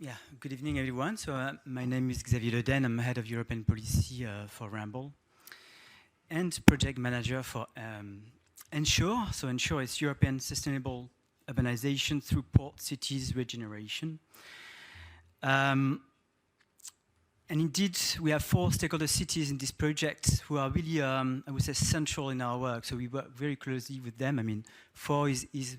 Yeah, good evening, everyone. So my name is Xavier Le Den. I'm head of European policy for Ramble and project manager for Ensure. So Ensure is European Sustainable Urbanisation through Port Cities Regeneration. And indeed, we have 4 stakeholder cities in this project who are really, I would say, central in our work. So we work very closely with them. I mean, 4 is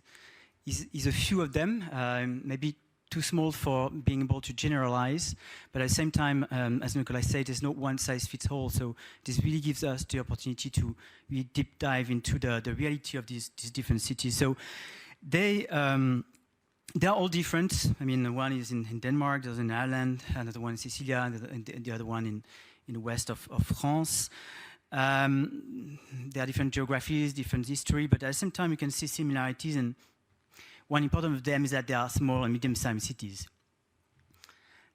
a few of them, maybe too small for being able to generalize, but at the same time, as Nicolas said, there's no one size fits all. So this really gives us the opportunity to really deep dive into the reality of these different cities. So they're all different. I mean, one is in Denmark, there's in Ireland, another one in Sicilia, and the other one in the west of France. There are different geographies, different history, but at the same time, you can see similarities. And one important of them is that they are small and medium-sized cities.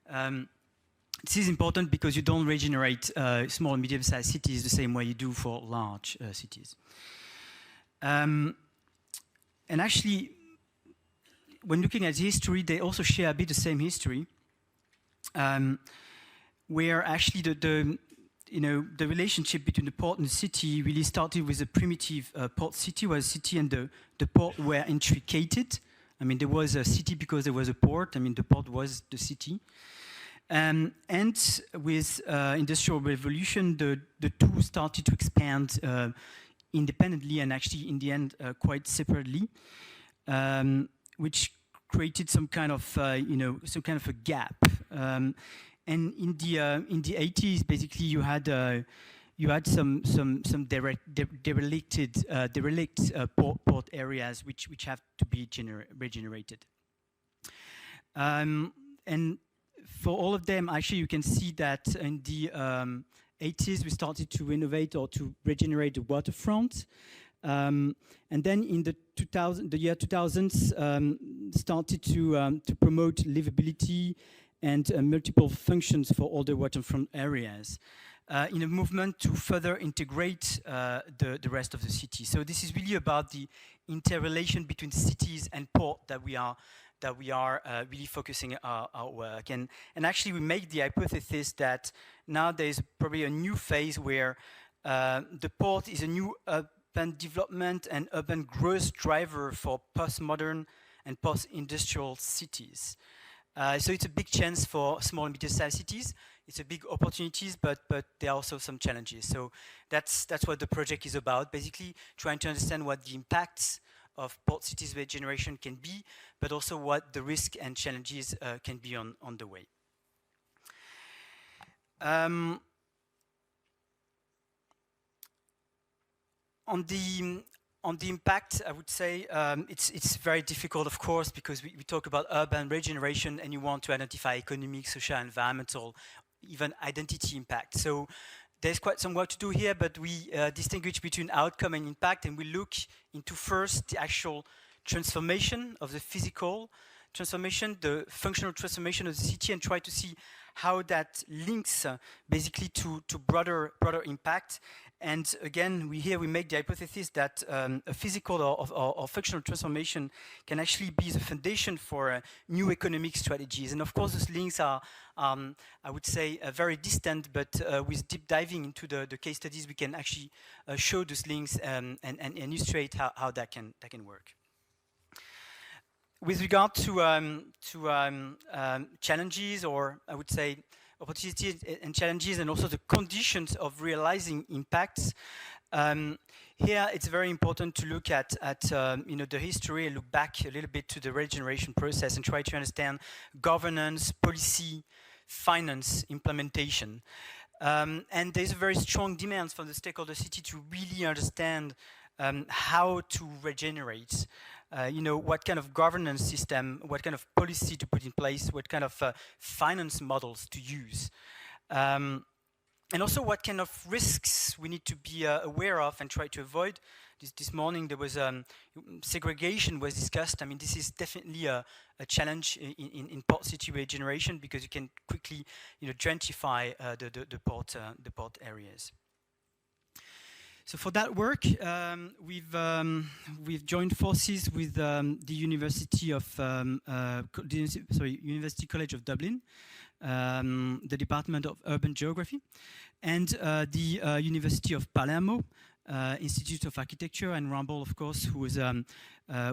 This is important because you don't regenerate small and medium-sized cities the same way you do for large cities. And actually, when looking at history, they also share a bit the same history, where actually the relationship between the port and the city really started with a primitive port city, where the city and the port were intricated. I mean, there was a city because there was a port. I mean, the port was the city. And with Industrial Revolution, the two started to expand independently and actually, in the end, quite separately, which created some kind of, a gap. And in the 80s, basically, you had some derelict port areas which have to be regenerated. And for all of them, actually, you can see that in the 80s, we started to renovate or to regenerate the waterfront. And then in the year 2000s, started to promote livability and multiple functions for all the waterfront areas in a movement to further integrate the rest of the city. So this is really about the interrelation between cities and port that we are really focusing our work. And actually, we make the hypothesis that now there is probably a new phase where the port is a new urban development and urban growth driver for postmodern and post-industrial cities. So it's a big chance for small and medium-sized cities. It's a big opportunities, but there are also some challenges. So that's what the project is about, basically trying to understand what the impacts of port cities regeneration can be, but also what the risk and challenges can be on the way. On the impact, I would say it's very difficult, of course, because we talk about urban regeneration and you want to identify economic, social, environmental, even identity impact. So there's quite some work to do here, but we distinguish between outcome and impact, and we look into first the actual transformation of the physical transformation, the functional transformation of the city, and try to see how that links basically to broader impact. And again, we make the hypothesis that a physical or functional transformation can actually be the foundation for new economic strategies. And of course, those links are, I would say, very distant, but with deep diving into the case studies, we can actually show those links and illustrate how that can work. With regard to challenges, or I would say opportunities and challenges, and also the conditions of realizing impacts, here it's very important to look at the history and look back a little bit to the regeneration process and try to understand governance, policy, finance, implementation. And there's a very strong demand from the stakeholder city to really understand how to regenerate. What kind of governance system, what kind of policy to put in place, what kind of finance models to use. And also what kind of risks we need to be aware of and try to avoid. This morning there was segregation was discussed. I mean, this is definitely a challenge in port city regeneration because you can quickly gentrify the port areas. So for that work, we've joined forces with the University College of Dublin, the Department of Urban Geography, and the University of Palermo, Institute of Architecture, and Ramble, of course, who is,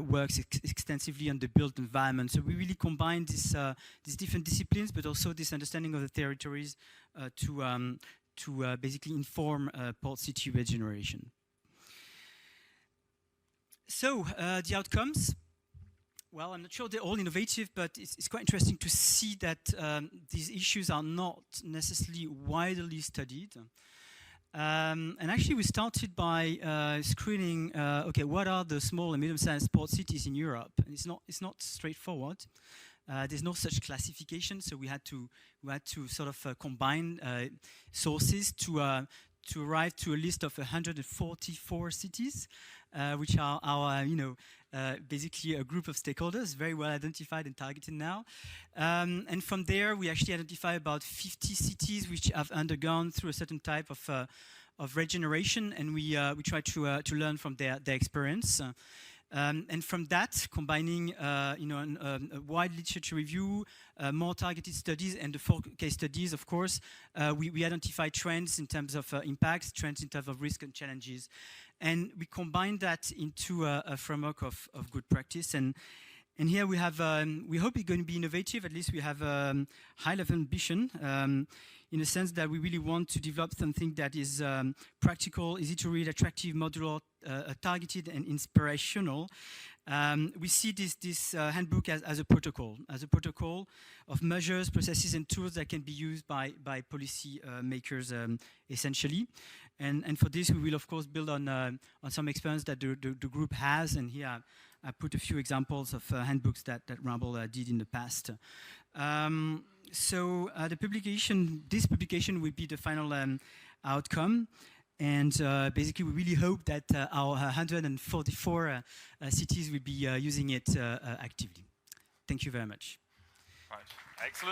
works extensively on the built environment. So we really combine these different disciplines, but also this understanding of the territories to basically inform port city regeneration. So the outcomes. Well, I'm not sure they're all innovative, but it's quite interesting to see that these issues are not necessarily widely studied. And actually, we started by screening. Okay, what are the small and medium-sized port cities in Europe? And it's not straightforward. There's no such classification, so we had to sort of combine sources to arrive to a list of 144 cities, which are our, basically a group of stakeholders, very well identified and targeted now. And from there, we actually identify about 50 cities which have undergone through a certain type of regeneration, and we try to learn from their experience. And from that, combining a wide literature review, more targeted studies, and the 4 case studies, of course, we identify trends in terms of impacts, trends in terms of risk and challenges. And we combine that into a framework of good practice. And here we have, we hope it's going to be innovative. At least we have a high level ambition, in the sense that we really want to develop something that is practical, easy to read, attractive, modular, targeted, and inspirational. We see this handbook as a protocol of measures, processes, and tools that can be used by policy makers, essentially. And for this, we will of course build on some experience that the group has. And here I put a few examples of handbooks that Ramble did in the past. So this publication will be the final outcome. And basically, we really hope that our 144 cities will be using it actively. Thank you very much. Right. Excellent.